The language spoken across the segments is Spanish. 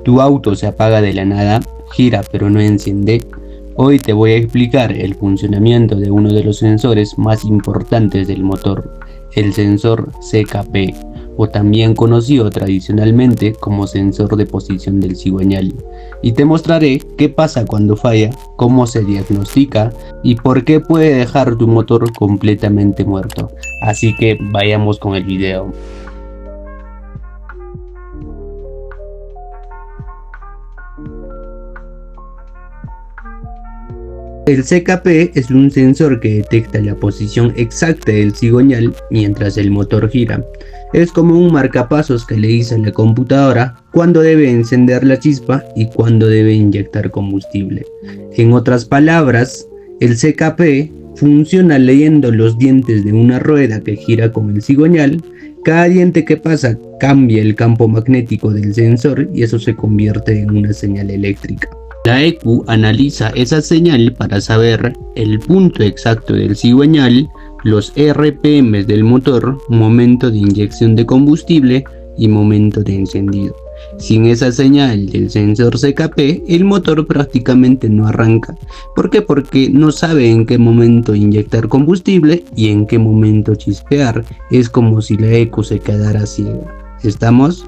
¿Tu auto se apaga de la nada, gira pero no enciende? Hoy te voy a explicar el funcionamiento de uno de los sensores más importantes del motor, el sensor CKP, o también conocido tradicionalmente como sensor de posición del cigüeñal, y te mostraré qué pasa cuando falla, cómo se diagnostica y por qué puede dejar tu motor completamente muerto. Así que vayamos con el video. El CKP es un sensor que detecta la posición exacta del cigüeñal mientras el motor gira. Es como un marcapasos que le dice a la computadora cuándo debe encender la chispa y cuándo debe inyectar combustible. En otras palabras, el CKP funciona leyendo los dientes de una rueda que gira con el cigüeñal. Cada diente que pasa cambia el campo magnético del sensor y eso se convierte en una señal eléctrica. La ECU analiza esa señal para saber el punto exacto del cigüeñal, los RPM del motor, momento de inyección de combustible y momento de encendido. Sin esa señal del sensor CKP, el motor prácticamente no arranca. ¿Por qué? Porque no sabe en qué momento inyectar combustible y en qué momento chispear. Es como si la ECU se quedara ciega. ¿Estamos?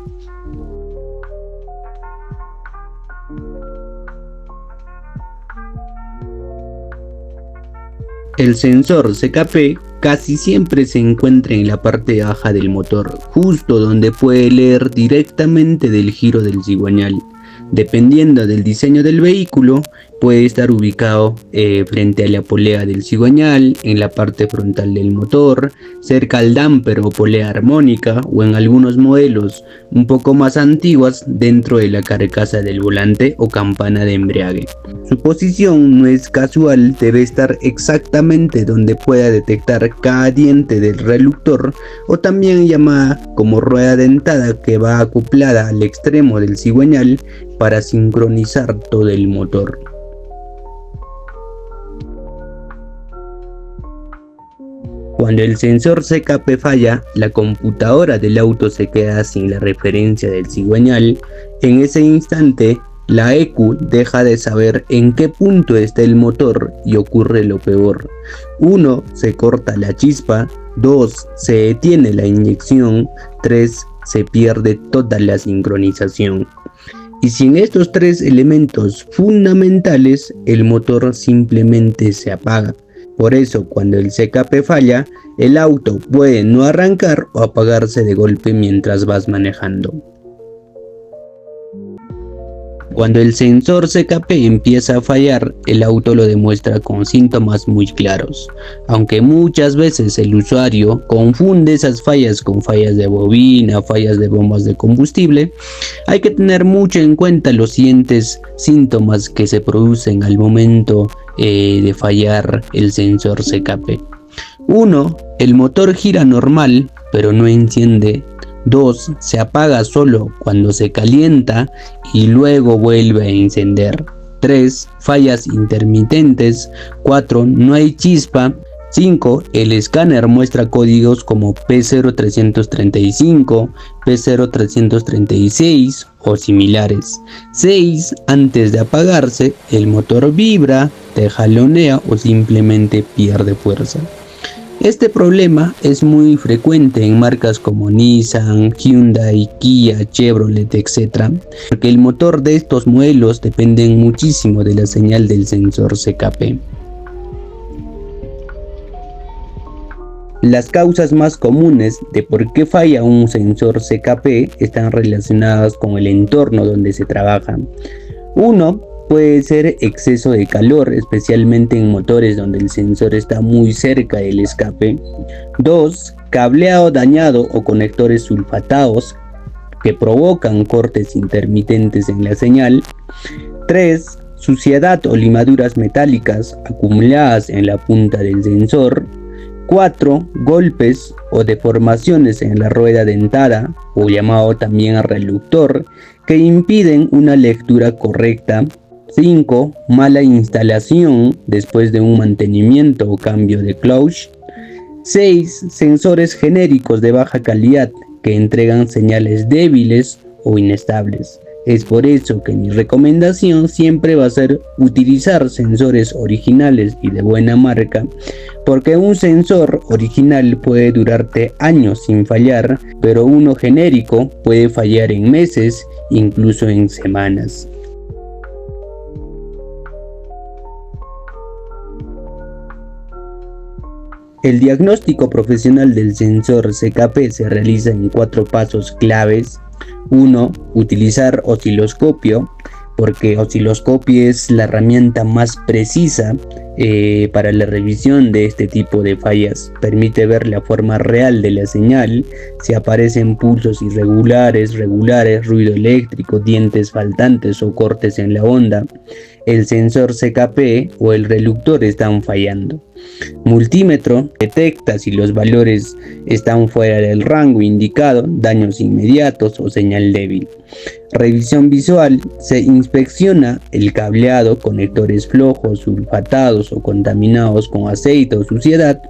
El sensor CKP casi siempre se encuentra en la parte baja del motor, justo donde puede leer directamente del giro del cigüeñal. Dependiendo del diseño del vehículo, puede estar ubicado frente a la polea del cigüeñal, en la parte frontal del motor, cerca al damper o polea armónica, o en algunos modelos un poco más antiguas dentro de la carcasa del volante o campana de embrague. Su posición no es casual, debe estar exactamente donde pueda detectar cada diente del reductor, o también llamada como rueda dentada, que va acoplada al extremo del cigüeñal para sincronizar todo el motor. Cuando el sensor CKP falla, la computadora del auto se queda sin la referencia del cigüeñal. En ese instante, la ECU deja de saber en qué punto está el motor y ocurre lo peor. 1. Se corta la chispa. 2. Se detiene la inyección. 3. Se pierde toda la sincronización. Y sin estos tres elementos fundamentales, el motor simplemente se apaga. Por eso, cuando el CKP falla, el auto puede no arrancar o apagarse de golpe mientras vas manejando. Cuando el sensor CKP empieza a fallar, el auto lo demuestra con síntomas muy claros. Aunque muchas veces el usuario confunde esas fallas con fallas de bobina, fallas de bombas de combustible, hay que tener mucho en cuenta los siguientes síntomas que se producen al momento de fallar el sensor CKP. 1. El motor gira normal, pero no enciende. 2. Se apaga solo cuando se calienta y luego vuelve a encender. 3. Fallas intermitentes. 4. No hay chispa. 5. El escáner muestra códigos como P0335, P0336 o similares. 6. Antes de apagarse, el motor vibra, te jalonea o simplemente pierde fuerza. Este problema es muy frecuente en marcas como Nissan, Hyundai, Kia, Chevrolet, etc., porque el motor de estos modelos depende muchísimo de la señal del sensor CKP. Las causas más comunes de por qué falla un sensor CKP están relacionadas con el entorno donde se trabaja. 1. Puede ser exceso de calor, especialmente en motores donde el sensor está muy cerca del escape. 2. Cableado dañado o conectores sulfatados que provocan cortes intermitentes en la señal. 3. Suciedad o limaduras metálicas acumuladas en la punta del sensor. 4. Golpes o deformaciones en la rueda dentada, o llamado también reductor, que impiden una lectura correcta. 5. Mala instalación después de un mantenimiento o cambio de clutch. 6. Sensores genéricos de baja calidad que entregan señales débiles o inestables. Es por eso que mi recomendación siempre va a ser utilizar sensores originales y de buena marca, porque un sensor original puede durarte años sin fallar, pero uno genérico puede fallar en meses, incluso en semanas. El diagnóstico profesional del sensor CKP se realiza en 4 pasos claves. 1. Utilizar osciloscopio, porque osciloscopio es la herramienta más precisa para la revisión de este tipo de fallas. Permite ver la forma real de la señal, si aparecen pulsos irregulares, regulares, ruido eléctrico, dientes faltantes o cortes en la onda. El sensor CKP o el reluctor están fallando. Multímetro detecta si los valores están fuera del rango indicado, daños inmediatos o señal débil. Revisión visual: se inspecciona el cableado, conectores flojos, sulfatados o contaminados con aceite o suciedad.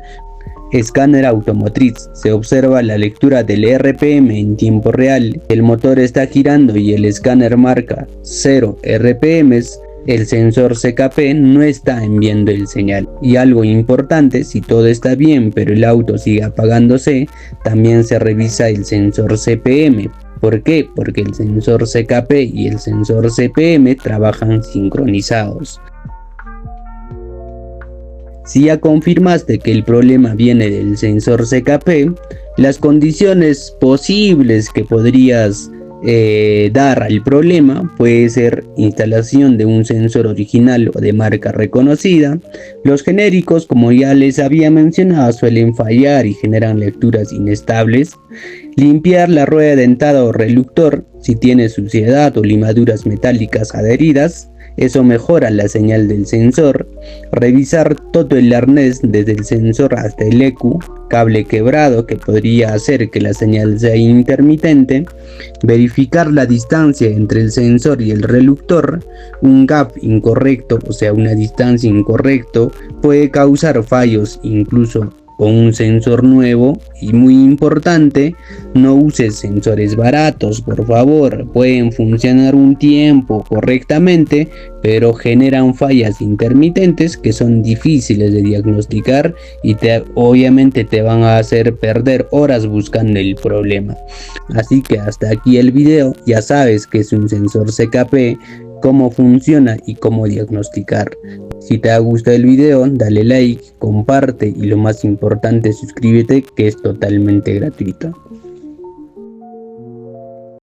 Escáner automotriz: se observa la lectura del RPM en tiempo real. El motor está girando y el escáner marca 0 RPMs. El sensor CKP no está enviando el señal. Y algo importante, si todo está bien pero el auto sigue apagándose, también se revisa el sensor CPM. ¿Por qué? Porque el sensor CKP y el sensor CPM trabajan sincronizados. Si ya confirmaste que el problema viene del sensor CKP, las condiciones posibles que podrías dar al problema puede ser instalación de un sensor original o de marca reconocida. Los genéricos, como ya les había mencionado, suelen fallar y generan lecturas inestables. Limpiar la rueda dentada o reluctor si tiene suciedad o limaduras metálicas adheridas. Eso mejora la señal del sensor. Revisar todo el arnés desde el sensor hasta el ECU. Cable quebrado que podría hacer que la señal sea intermitente. Verificar la distancia entre el sensor y el reluctor. Un gap incorrecto, o sea una distancia incorrecta, puede causar fallos incluso con un sensor nuevo. Y muy importante, no uses sensores baratos, por favor. Pueden funcionar un tiempo correctamente, pero generan fallas intermitentes que son difíciles de diagnosticar y obviamente te van a hacer perder horas buscando el problema. Así que hasta aquí el video. Ya sabes que es un sensor CKP, cómo funciona y cómo diagnosticar. Si te ha gustado el video, dale like, comparte y lo más importante, suscríbete, que es totalmente gratuito.